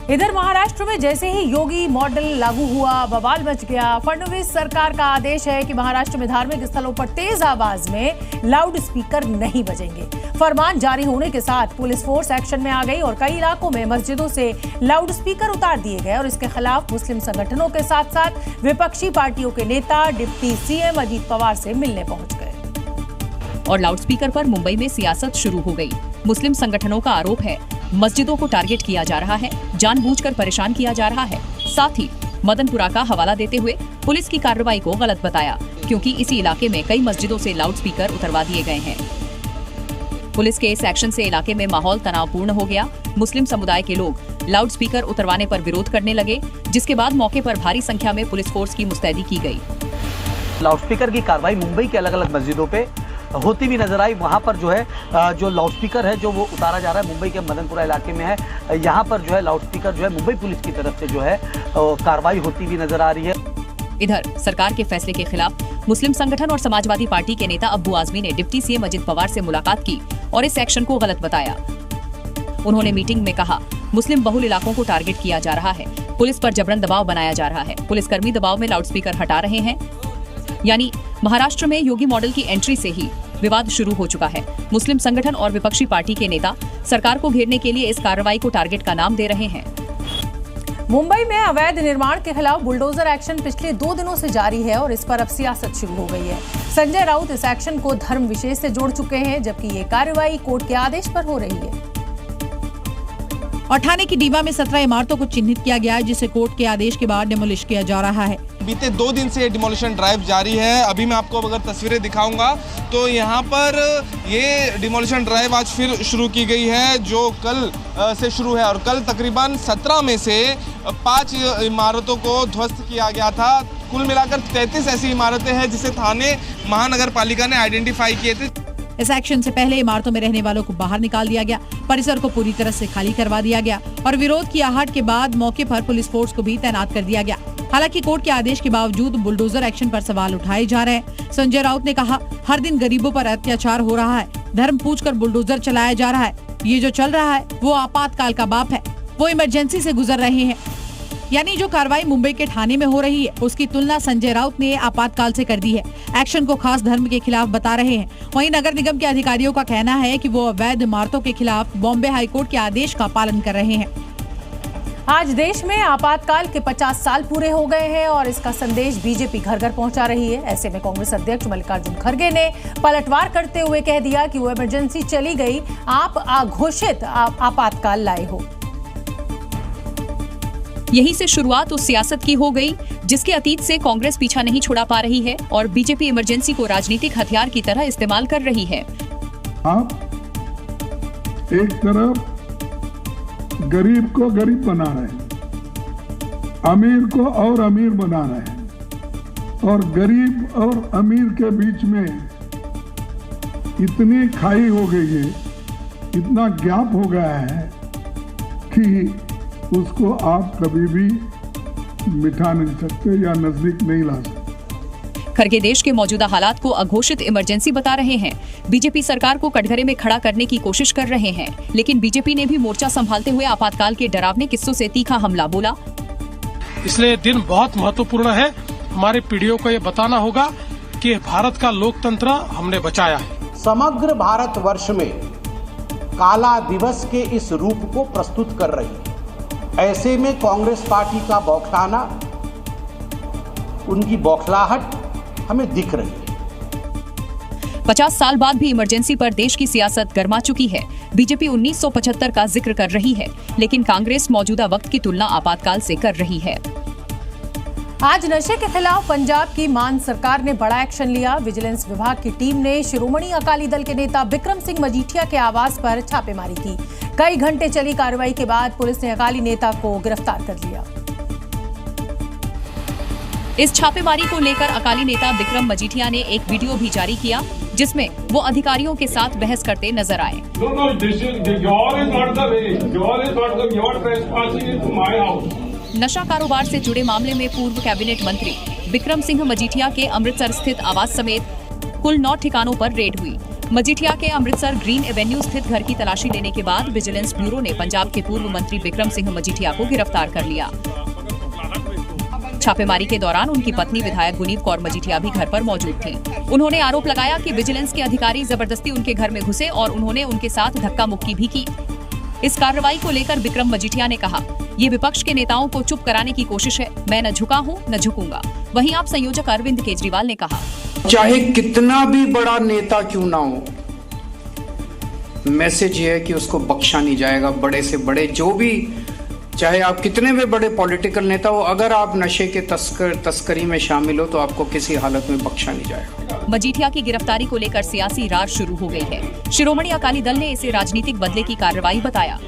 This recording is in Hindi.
इधर महाराष्ट्र में जैसे ही योगी मॉडल लागू हुआ, बवाल मच गया। फडणवीस सरकार का आदेश है कि महाराष्ट्र में धार्मिक स्थलों पर तेज आवाज में लाउड स्पीकर नहीं बजेंगे। फरमान जारी होने के साथ पुलिस फोर्स एक्शन में आ गई और कई इलाकों में मस्जिदों से लाउड स्पीकर उतार दिए गए और इसके खिलाफ मुस्लिम संगठनों के साथ साथ विपक्षी पार्टियों के नेता डिप्टी सीएम अजीत पवार से मिलने पहुंच गए। और लाउडस्पीकर पर मुंबई में सियासत शुरू हो गई। मुस्लिम संगठनों का आरोप है मस्जिदों को टारगेट किया जा रहा है, जानबूझकर परेशान किया जा रहा है। साथ ही मदनपुरा का हवाला देते हुए पुलिस की कार्रवाई को गलत बताया, क्योंकि इसी इलाके में कई मस्जिदों से लाउडस्पीकर उतरवा दिए गए हैं। पुलिस के इस एक्शन से इलाके में माहौल तनावपूर्ण हो गया। मुस्लिम समुदाय के लोग लाउडस्पीकर उतरवाने पर विरोध करने लगे, जिसके बाद मौके पर भारी संख्या में पुलिस फोर्स की मुस्तैदी की गई। लाउडस्पीकर की कार्रवाई मुंबई के अलग अलग मस्जिदों पे होती भी नजर आई। वहाँ पर जो है जो लाउडस्पीकर है जो वो उतारा जा रहा है, मुंबई के मदनपुरा इलाके में है। यहाँ पर जो है लाउडस्पीकर जो है मुंबई पुलिस की तरफ से जो है कार्रवाई होती भी नजर आ रही है। इधर सरकार के फैसले के खिलाफ मुस्लिम संगठन और समाजवादी पार्टी के नेता अब्बू आजमी ने डिप्टी सीएम अजीत पवार से मुलाकात की और इस एक्शन को गलत बताया। उन्होंने मीटिंग में कहा, मुस्लिम बहुल इलाकों को टारगेट किया जा रहा है, पुलिस पर जबरन दबाव बनाया जा रहा है, पुलिसकर्मी दबाव में लाउडस्पीकर हटा रहे हैं। यानी महाराष्ट्र में योगी मॉडल की एंट्री से ही विवाद शुरू हो चुका है। मुस्लिम संगठन और विपक्षी पार्टी के नेता सरकार को घेरने के लिए इस कार्रवाई को टारगेट का नाम दे रहे हैं। मुंबई में अवैध निर्माण के खिलाफ बुलडोजर एक्शन पिछले 2 दिनों से जारी है और इस पर अब सियासत शुरू हो गई है। संजय राउत इस एक्शन को धर्म विशेष से जोड़ चुके हैं, जबकि ये कार्रवाई कोर्ट के आदेश पर हो रही है। और ठाणे की डीवा में 17 इमारतों को चिन्हित किया गया है, जिसे कोर्ट के आदेश के बाद डिमोलिश किया जा रहा है। बीते 2 दिन से डिमोलिशन ड्राइव जारी है। अभी मैं आपको अगर तस्वीरें दिखाऊंगा तो यहाँ पर ये डिमोलिशन ड्राइव आज फिर शुरू की गई है, जो कल से शुरू है। और कल तकरीबन 17 में से 5 इमारतों को ध्वस्त किया गया था। कुल मिलाकर 33 ऐसी इमारतें हैं जिसे ठाणे महानगर पालिका ने आइडेंटिफाई किए थे। इस एक्शन से पहले इमारतों में रहने वालों को बाहर निकाल दिया गया, परिसर को पूरी तरह से खाली करवा दिया गया और विरोध की आहट के बाद मौके पर पुलिस फोर्स को भी तैनात कर दिया गया। हालांकि कोर्ट के आदेश के बावजूद बुलडोजर एक्शन पर सवाल उठाए जा रहे हैं। संजय राउत ने कहा, हर दिन गरीबों पर अत्याचार हो रहा है, धर्म पूछकर बुलडोजर चलाया जा रहा है। ये जो चल रहा है वो आपातकाल का बाप है, वो इमरजेंसी से गुजर रहे हैं। यानी जो कार्रवाई मुंबई के ठाणे में हो रही है उसकी तुलना संजय राउत ने आपातकाल से कर दी है। एक्शन को खास धर्म के खिलाफ बता रहे हैं। वहीं नगर निगम के अधिकारियों का कहना है कि वो अवैध इमारतों के खिलाफ बॉम्बे हाईकोर्ट के आदेश का पालन कर रहे हैं। आज देश में आपातकाल के 50 साल पूरे हो गए हैं और इसका संदेश बीजेपी घर घर पहुंचा रही है। ऐसे में कांग्रेस अध्यक्ष मल्लिकार्जुन खड़गे ने पलटवार करते हुए कह दिया कि वो इमरजेंसी चली गई, आप अघोषित आपातकाल लाए हो। यहीं से शुरुआत उस सियासत की हो गई जिसके अतीत से कांग्रेस पीछा नहीं छुड़ा पा रही है और बीजेपी इमरजेंसी को राजनीतिक हथियार की तरह इस्तेमाल कर रही है। आप एक तरफ गरीब को गरीब बना रहे हैं, अमीर को और अमीर बना रहे हैं और गरीब और अमीर के बीच में इतनी खाई हो गई है, इतना गैप हो गया है कि उसको आप कभी भी मिटा नहीं सकते या नजदीक नहीं ला सकते। खड़गे देश के मौजूदा हालात को अघोषित इमरजेंसी बता रहे हैं। बीजेपी सरकार को कटघरे में खड़ा करने की कोशिश कर रहे हैं, लेकिन बीजेपी ने भी मोर्चा संभालते हुए आपातकाल के डरावने किस्सों से तीखा हमला बोला। इसलिए दिन बहुत महत्वपूर्ण है। हमारी पीढ़ियों को ये बताना होगा कि भारत का लोकतंत्र हमने बचाया है। समग्र भारतवर्ष में काला दिवस के इस रूप को प्रस्तुत कर रही है। ऐसे में कांग्रेस पार्टी का बौखलाना, उनकी बौखलाहट हमें दिख रही है। 50 साल बाद भी इमरजेंसी पर देश की सियासत गर्मा चुकी है। बीजेपी 1975 का जिक्र कर रही है, लेकिन कांग्रेस मौजूदा वक्त की तुलना आपातकाल से कर रही है। आज नशे के खिलाफ पंजाब की मान सरकार ने बड़ा एक्शन लिया। विजिलेंस विभाग की टीम ने शिरोमणि अकाली दल के नेता बिक्रम सिंह मजीठिया के आवास पर छापेमारी की। कई घंटे चली कार्रवाई के बाद पुलिस ने अकाली नेता को गिरफ्तार कर लिया। इस छापेमारी को लेकर अकाली नेता बिक्रम मजीठिया ने एक वीडियो भी जारी किया, जिसमें वो अधिकारियों के साथ बहस करते नजर आए। नशा कारोबार से जुड़े मामले में पूर्व कैबिनेट मंत्री बिक्रम सिंह मजीठिया के अमृतसर स्थित आवास समेत कुल 9 ठिकानों पर रेड हुई। मजीठिया के अमृतसर ग्रीन एवेन्यू स्थित घर की तलाशी लेने के बाद विजिलेंस ब्यूरो ने पंजाब के पूर्व मंत्री बिक्रम सिंह मजीठिया को गिरफ्तार कर लिया। छापेमारी के दौरान उनकी पत्नी विधायक गुनीव कौर मजीठिया भी घर पर मौजूद थी। उन्होंने आरोप लगाया कि विजिलेंस के अधिकारी जबरदस्ती उनके घर में घुसे और उन्होंने उनके साथ धक्का मुक्की भी की। इस कार्रवाई को लेकर बिक्रम मजीठिया ने कहा, ये विपक्ष के नेताओं को चुप कराने की कोशिश है, मैं न झुका हूँ न झुकूंगा। वहीं आप संयोजक अरविंद केजरीवाल ने कहा, चाहे कितना भी बड़ा नेता क्यों ना हो, मैसेज ये है कि उसको बख्शा नहीं जाएगा। बड़े से बड़े जो भी, चाहे आप कितने भी बड़े पॉलिटिकल नेता हो, अगर आप नशे के तस्करी में शामिल हो तो आपको किसी हालत में बख्शा नहीं जाएगा। मजीठिया की गिरफ्तारी को लेकर सियासी रार शुरू हो गई है। शिरोमणि अकाली दल ने इसे राजनीतिक बदले की कार्रवाई बताया।